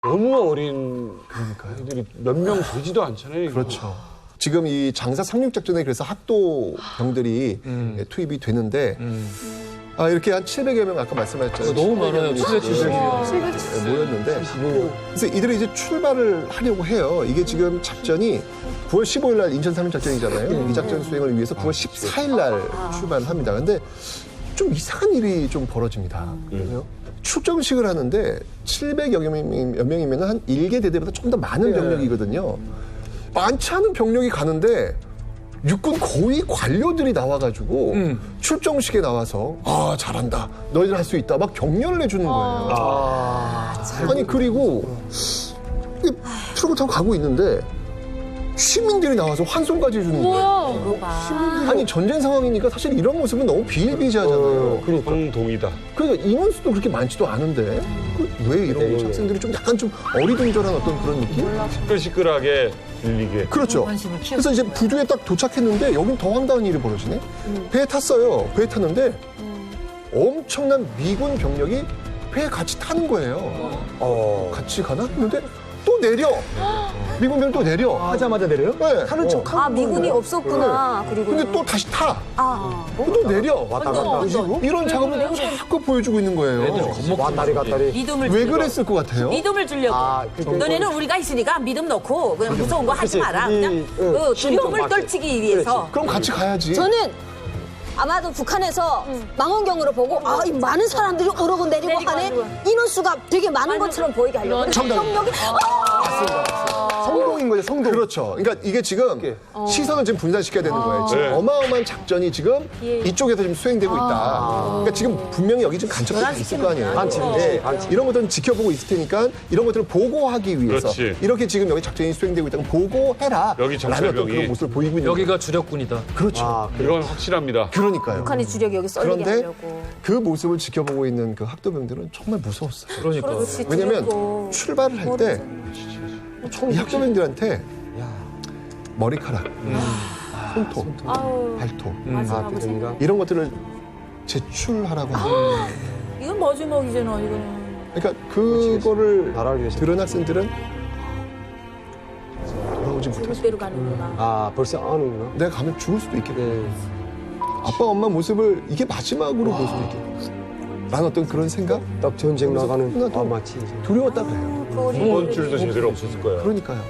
너무 어린 아이들이 몇 명 되지도 않잖아요. 이거. 그렇죠. 지금 이 장사 상륙작전에 그래서 학도병들이 투입이 되는데 이렇게 한 700여 명 아까 말씀하셨잖아요. 너무 많아요. 770명 모였는데 그래서 이들이 이제 출발을 하려고 해요. 이게 지금 작전이 9월 15일 날 인천 상륙작전이잖아요. 이 작전 수행을 위해서 9월 14일 날 출발을 합니다. 근데 좀 이상한 일이 좀 벌어집니다. 그래요? 출정식을 하는데 700여 명이면 한 1개 대대보다 좀 더 많은 병력이거든요. 많지 않은 병력이 가는데 육군 고위 관료들이 나와가지고 출정식에 나와서 잘한다. 너희들 할 수 있다. 막 격려를 해주는 거예요. 아니 그리고 트럭을 타고 가고 있는데 시민들이 나와서 환송까지 해주는 거예요. 아니 전쟁 상황이니까 사실 이런 모습은 너무 비일비재하잖아요. 황동이다. 그러니까 인원수도 그렇게 많지도 않은데 왜 이런 거지? 학생들이 좀 약간 좀 어리둥절한 어떤 그런 느낌? 시끌시끌하게 들리게. 그렇죠. 그래서 이제 부두에 딱 도착했는데 여긴 더 황당한 일이 벌어지네. 배에 탔어요. 배에 탔는데 엄청난 미군 병력이 배에 같이 타는 거예요. 같이 가나? 했는데 또 내려. 미군 병력 또 내려. 하자마자 내려요? 네. 타는 척. 미군이 없었구나. 그리고 근데 또 다시 타. 또 내려. 왔다 갔다. 이런 작업을 자꾸 보여주고 있는 거예요. 왔다리 갔다리. 믿음을 왜 주려고. 그랬을 것 같아요? 믿음을 주려고. 너네는 우리가 있으니까 믿음 넣고 그냥 무서운 거 하지 마라. 그냥 두려움을 떨치기 위해서. 그럼 같이 가야지. 저는 아마도 북한에서 망원경으로 보고 이 많은 사람들이 오르고 내리고 하네. 인원수가 되게 많은 것처럼 보이게 하려고. 병력이 성동인 거죠, 성동. 그렇죠. 그러니까 이게 지금 시선을 지금 분산시켜야 되는 거예요. 지금 네. 어마어마한 작전이 지금 이쪽에서 지금 수행되고 있다. 그러니까 지금 분명히 여기 지금 간첩들이 있을 거 아니에요. 반칙이지. 이런 것들은 지켜보고 있을 테니까 이런 것들을 보고하기 위해서 그렇지. 이렇게 지금 여기 작전이 수행되고 있다면 보고해라. 여기 라는 어떤 정찰병이. 그런 모습을 보이고 있는 여기가 주력군이다. 그렇죠. 이건 확실합니다. 그러니까요. 북한의 주력이 여기 썰리게 그런데 하려고. 그 모습을 지켜보고 있는 그 학도병들은 정말 무서웠어요. 그러니까. 왜냐면 출발을 할 때 이 학도병들한테 머리카락, 손톱, 발톱 이런 것들을 제출하라고 합니다. 이건 머지먹이잖아, 이거는. 그러니까 그거를 나라를 위해서. 들은 학생들은 돌아오지 못했어요. 그대로 가는구나. 벌써 아는구나. 내가 가면 죽을 수도 있겠다. 아빠, 엄마 모습을 이게 마지막으로 볼 수도 있겠다. 라는 어떤 그런 생각? 딱 전쟁 나가는. 하나도 마치. 두려웠다 그래요. 이번 줄도 제대로 없었을 거야. 그러니까요.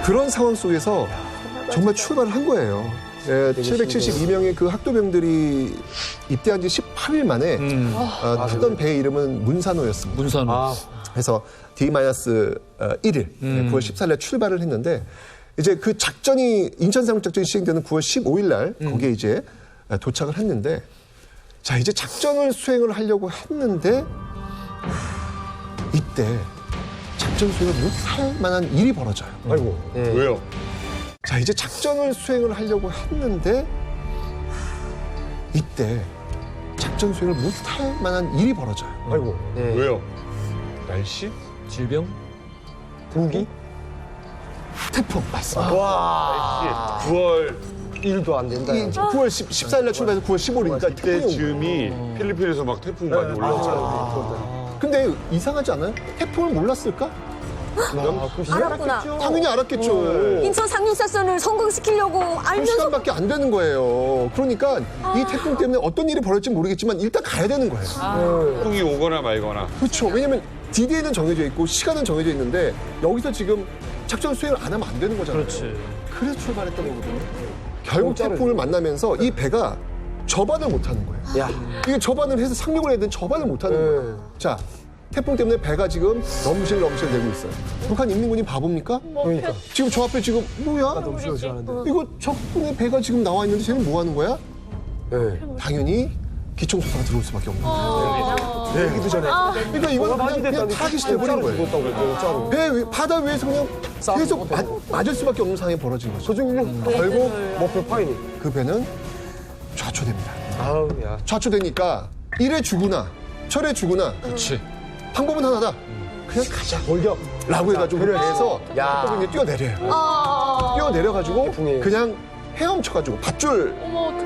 그런 상황 속에서 정말 출발을 한 거예요. 772명의 그 학도병들이 입대한 지 18일 만에 타던 배의 이름은 문산호였습니다. 문산호. 그래서 D-1일 9월 14일에 출발을 했는데 이제 그 작전이 인천 상륙작전이 시행되는 9월 15일 날 거기에 이제 도착을 했는데 자 이제 작전을 수행을 하려고 했는데 이때 작전 수행을 못할 만한 일이 벌어져요. 아이고. 왜요? 자 이제 작전을 수행을 하려고 했는데 이때 작전 수행을 못할 만한 일이 벌어져요. 아이고. 왜요? 날씨? 질병? 무기? 태풍 맞습니다. 와. 9월 일도 안 된다. 이 9월 14일 날 출발해서 9월 15일이니까 태풍이 온 거예요. 때쯤이 필리핀에서 막 태풍 많이 올라오잖아요. 근데 이상하지 않아요? 태풍을 몰랐을까? 알았구나. 당연히 알았겠죠. 인천 상륙작전을 성공시키려고 한 알면서 시간밖에 안 되는 거예요. 그러니까 이 태풍 때문에 어떤 일이 벌어질지 모르겠지만 일단 가야 되는 거예요. 태풍이 오거나 말거나. 그렇죠. 왜냐면 D-Day는 정해져 있고 시간은 정해져 있는데 여기서 지금 작전 수행을 안 하면 안 되는 거잖아요. 그렇지. 그래서 출발했던 거거든요. 결국 태풍을 만나면서 이 배가 접안을 못 하는 거예요. 야. 이게 접안을 해서 상륙을 해야 되는 접안을 못 하는 거예요. 자, 태풍 때문에 배가 지금 넘실넘실 되고 있어요. 북한 인민군이 바보입니까? 그러니까. 지금 저 앞에 지금 뭐야? 너무 싫어하는데. 이거 적군의 배가 지금 나와 있는데 쟤는 뭐 하는 거야? 네. 당연히 기총소사가 들어올 수밖에 없는 거예요. 내기도 전에. 그러니까 이거는 그냥 타깃이 돼버린 거예요. 바다 위에서 그냥 계속 맞을 수밖에 없는 상황이 벌어진 거죠. 결국 목표 파이니. 그 배는 좌초됩니다. 아우, 야. 좌초되니까 이래 주구나 저래 주구나 그렇지. 방법은 하나다. 그냥 가자. 돌격. 라고 해가지고 배에서 학도병들이 뛰어내려요. 뛰어내려가지고 그냥 헤엄쳐가지고 밧줄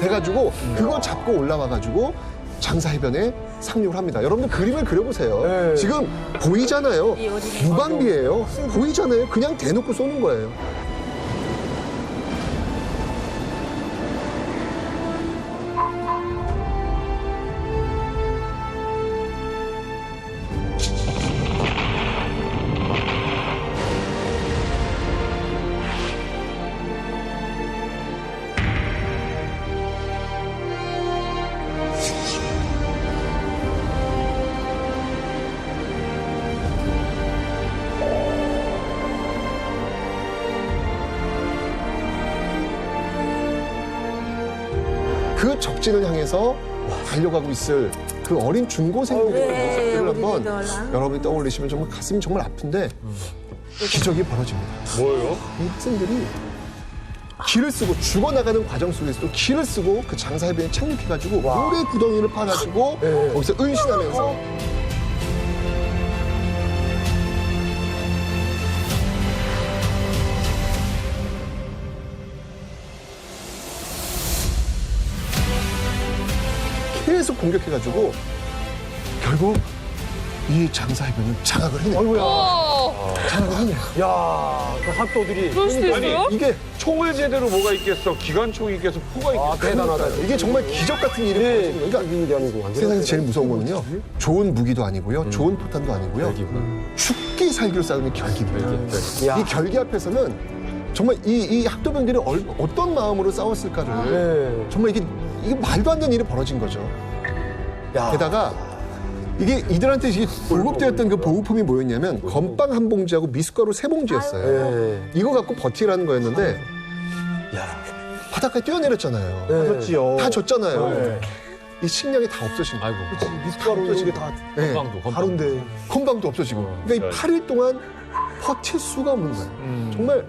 돼가지고 그거 잡고 올라와가지고 장사 해변에 상륙을 합니다. 여러분들 그림을 그려보세요. 지금 보이잖아요. 무방비예요. 보이잖아요. 그냥 대놓고 쏘는 거예요. 그 적진을 향해서 달려가고 있을 그 어린 중고생들의 모습들을 한번 여러분이 떠올리시면 정말 가슴이 정말 아픈데 기적이 벌어집니다. 뭐예요? 이 학생들이 길을 쓰고 죽어나가는 과정 속에서도 길을 쓰고 그 장사해변에 착륙해가지고 모래 구덩이를 파가지고 거기서 은신하면서 계속 공격해가지고 결국 이 장사해변을 장악을 해내요. 장악을 해내요. 야, 그 학도들이. 그럴 수도 있어요? 이게 총을 제대로 뭐가 있겠어? 기관총이 있겠어? 포가 있겠어? 대단하다. 이게 정말 기적 같은 일이 벌어지는 거예요. 그러니까 세상에서 제일 무서운 거는요. 좋은 무기도 아니고요. 좋은 포탄도 아니고요. 죽기 살기로 싸우는 결기입니다. 이 결기 앞에서는 정말 이 학도병들이 어떤 마음으로 싸웠을까를 정말 이게 말도 안 되는 일이 벌어진 거죠. 게다가 이게 이들한테 이게 보급되었던 그 보급품이 뭐였냐면 건빵 한 봉지하고 미숫가루 세 봉지였어요. 이거 갖고 버티라는 거였는데 바닷가에 뛰어내렸잖아요. 그렇지요. 다 줬잖아요. 이 식량이 다 없어진 거예요. 미숫가루 이게 다 다른데. 건빵도 없어지고. 그러니까 이 8일 동안 버틸 수가 없는 거예요. 정말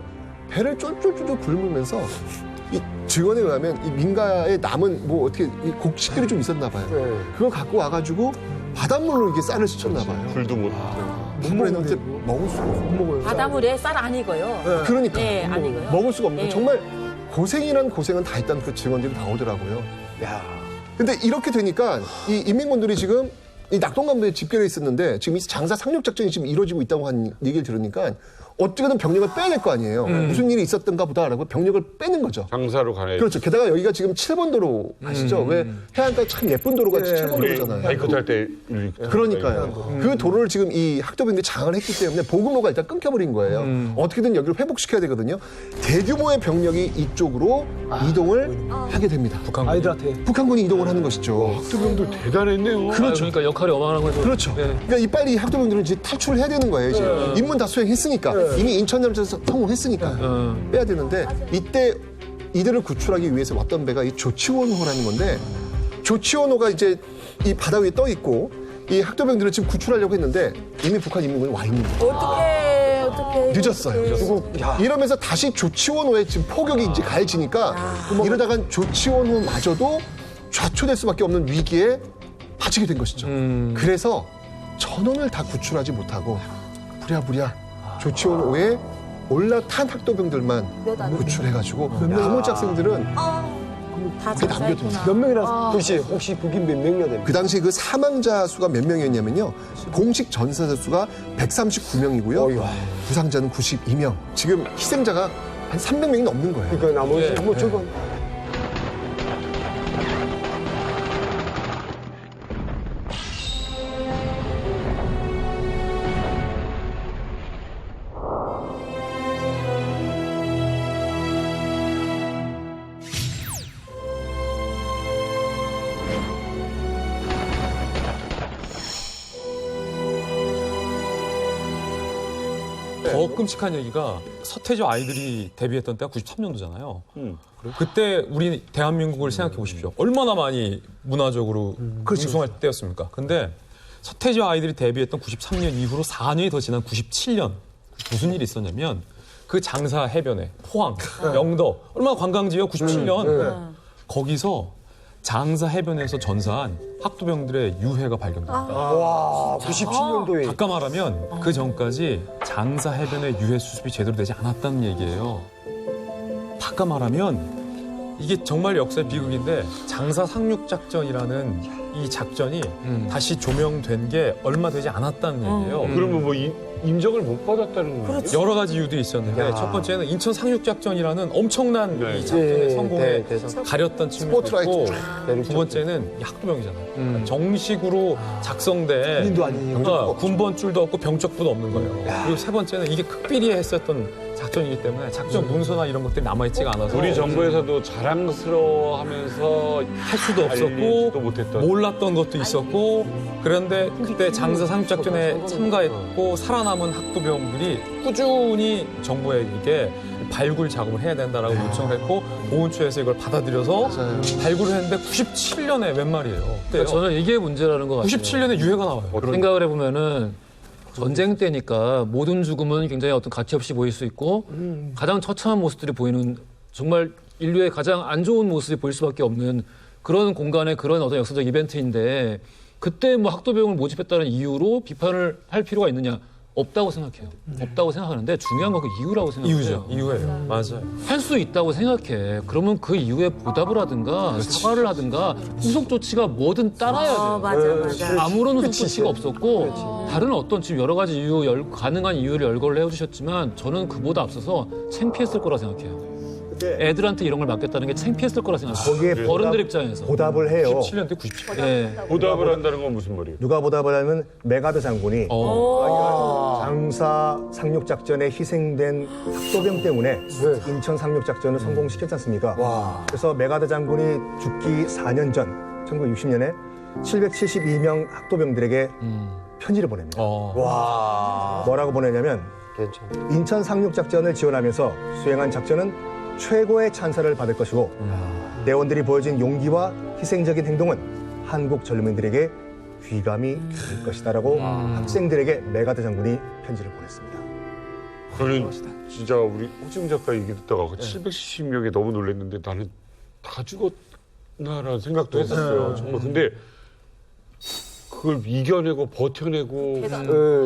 배를 쫄쫄쫄 굶으면서 이 증언에 의하면 이 민가에 남은 뭐 어떻게 이 곡식들이 좀 있었나 봐요. 그걸 갖고 와가지고 바닷물로 이렇게 쌀을 씻었나 봐요. 불도 못. 물에 넣을 때 먹을 수가 없어요. 바닷물에 쌀 안 익어요. 그러니까 네, 안 익어요. 먹을 수가 없는 네. 정말 고생이란 고생은 다 했다는 그 증언들이 나오더라고요. 근데 이렇게 되니까 이 인민군들이 지금 이 낙동강도에 집결해 있었는데 지금 이 장사 상륙 작전이 지금 이루어지고 있다고 한 얘기를 들으니까 어떻게든 병력을 빼야 될 거 아니에요. 무슨 일이 있었던가 보다라고 병력을 빼는 거죠. 장사로 가네. 그렇죠. 게다가 여기가 지금 7번 도로 아시죠? 왜 해안가에 참 예쁜 도로가 7번 도로잖아요. 바이크 탈 때. 그러니까요. 그 도로를 지금 이 학도병들이 장악을 했기 때문에 보급로가 일단 끊겨버린 거예요. 어떻게든 여기를 회복시켜야 되거든요. 대규모의 병력이 이쪽으로 이동을 하게 됩니다. 아이들한테. 북한군이 이동을 하는 것이죠. 학도병들 대단했네요. 그렇죠. 그러니까 역할이 어마어마한 거죠. 그렇죠. 그러니까 이 빨리 학도병들은 이제 탈출을 해야 되는 거예요. 이제 임문 다 수행했으니까 이미 인천잠수에서 성공했으니까 빼야 되는데 이때 이들을 구출하기 위해서 왔던 배가 이 조치원호라는 건데 조치원호가 이제 이 바다 위에 떠 있고 이 학도병들을 지금 구출하려고 했는데 이미 북한 인민군이 와 있는 거예요. 어떡해. 늦었어요. 그리고 이러면서 다시 조치원호에 지금 포격이 이제 가해지니까 이러다간 조치원호마저도 좌초될 수밖에 없는 위기에 빠지게 된 것이죠. 그래서 전원을 다 구출하지 못하고 부랴부랴 조치원호에 올라탄 학도병들만 구출해가지고 나머지 학생들은 다 그게 남겨둡니다. 몇 명이나 혹시 그게 몇 명이나 됩니까? 그 당시 그 사망자 수가 몇 명이었냐면요. 공식 전사자 수가 139명이고요. 부상자는 92명. 지금 희생자가 한 300명이 넘는 거예요. 그러니까 나머지 뭐 저거. 더 끔찍한 얘기가 서태지 아이들이 데뷔했던 때가 93년도잖아요. 그때 우리 대한민국을 생각해 보십시오. 얼마나 많이 문화적으로 웅숭할 때였습니까? 근데 서태지 아이들이 데뷔했던 93년 이후로 4년이 더 지난 97년 무슨 일이 있었냐면 그 장사 해변에 포항, 영덕 얼마나 관광지예요 97년 거기서 장사 해변에서 전사한 학도병들의 유해가 발견됩니다. 와, 97년도에. 아까 말하면 그 전까지 장사 해변의 유해 수습이 제대로 되지 않았다는 얘기예요. 아까 말하면 이게 정말 역사의 비극인데 장사 상륙 작전이라는 이 작전이 다시 조명된 게 얼마 되지 않았다는 얘기예요. 그러면 뭐 인정을 못 받았다는 거예요? 여러 가지 이유도 있었는데 첫 번째는 인천 상륙 작전이라는 엄청난 이 작전의 성공에 가렸던 측면이 있고 두 번째는 이 학도병이잖아요. 그러니까 정식으로 작성된 군인도 아니니까. 군번줄도 없고 병적부도 없는 거예요. 그리고 세 번째는 이게 극비리에 했었던 작전이기 때문에 작전 문서나 이런 것들이 남아있지가 않아서 우리 정부에서도 자랑스러워하면서 할 수도 알리지도 없었고 못했던. 몰랐던 것도 있었고 그런데 그때 장사 상륙작전에 참가했고 살아남은 학도병들이 꾸준히 정부에게 발굴 작업을 해야 된다라고 요청을 했고 보훈처에서 이걸 받아들여서 발굴을 했는데 97년에 웬 말이에요. 그러니까 저는 이게 문제라는 것 같아요. 97년에 유해가 나와요. 생각을 해보면은 전쟁 때니까 모든 죽음은 굉장히 어떤 가치 없이 보일 수 있고 가장 처참한 모습들이 보이는 정말 인류의 가장 안 좋은 모습이 보일 수밖에 없는 그런 공간의 그런 어떤 역사적 이벤트인데 그때 뭐 학도병을 모집했다는 이유로 비판을 할 필요가 있느냐? 없다고 생각해요. 없다고 생각하는데 중요한 건 그 이유라고 생각해요. 이유죠. 이유예요. 맞아요. 할 수 있다고 생각해. 그러면 그 이후에 보답을 하든가 사과를 하든가 후속 조치가 뭐든 따라야 돼요. 맞아. 아무런 후속 조치가 없었고 다른 어떤 지금 여러 가지 이유, 가능한 이유를 열거를 해주셨지만 저는 그보다 앞서서 창피했을 거라 생각해요. 애들한테 이런 걸 맡겼다는 게 창피했을 거라 생각해요. 거기에 어른들 입장에서. 보답을 해요. 17년대 97년. 예. 보답을 한다는 건 무슨 말이에요? 누가 보답을 하면 메가드 장군이 장사 상륙 작전에 희생된 학도병 때문에 인천 상륙 작전을 성공시켰지 않습니까? 그래서 메가드 장군이 죽기 4년 전 1960년에 772명 학도병들에게 편지를 보냅니다. 뭐라고 보내냐면 인천 상륙 작전을 지원하면서 수행한 작전은 최고의 찬사를 받을 것이고 대원들이 보여준 용기와 희생적인 행동은 한국 젊은이들에게 귀감이 될 것이다라고 학생들에게 메가드 장군이 편지를 보냈습니다. 저는 진짜 우리 호중 작가 얘기 듣다가 770명이 너무 놀랐는데 나는 다 죽었나라는 생각도 했었어요. 정말 근데 그걸 이겨내고 버텨내고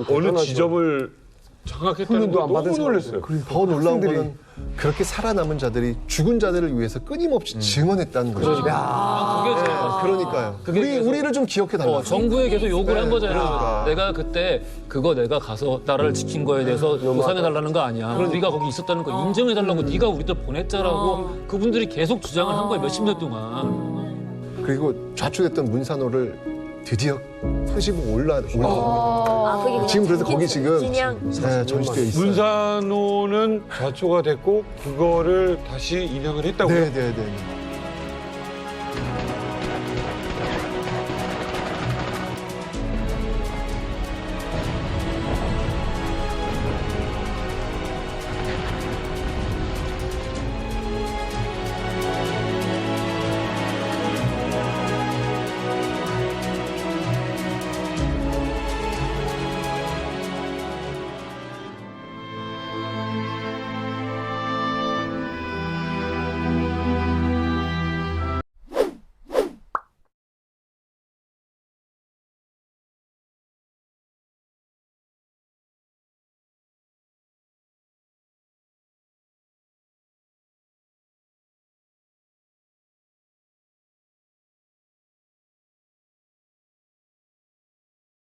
어느 지점을 장악했다는 훈련도 거 안 너무 받은 놀랐어요. 더 놀라운 거는 그렇게 살아남은 자들이 죽은 자들을 위해서 끊임없이 증언했다는 거죠. 그게 제일 그러니까요. 그게 우리를 좀 기억해 달라. 정부에 계속 요구를 한 거잖아요. 그러니까. 내가 그때 그거 내가 가서 나라를 지킨 거에 대해서 보상해달라는 거 아니야. 우리가 거기 있었다는 거 인정해달라고 네가 우리들 보냈자라고 그분들이 계속 주장을 한 거예요. 몇십 년 동안. 그리고 좌초됐던 문산호를 드디어 끄집어 올라옵니다. 지금 그래서 거기 지금 전시되어 있어요. 문산호는 좌초가 됐고 그거를 다시 인양을 했다고요? 네네네.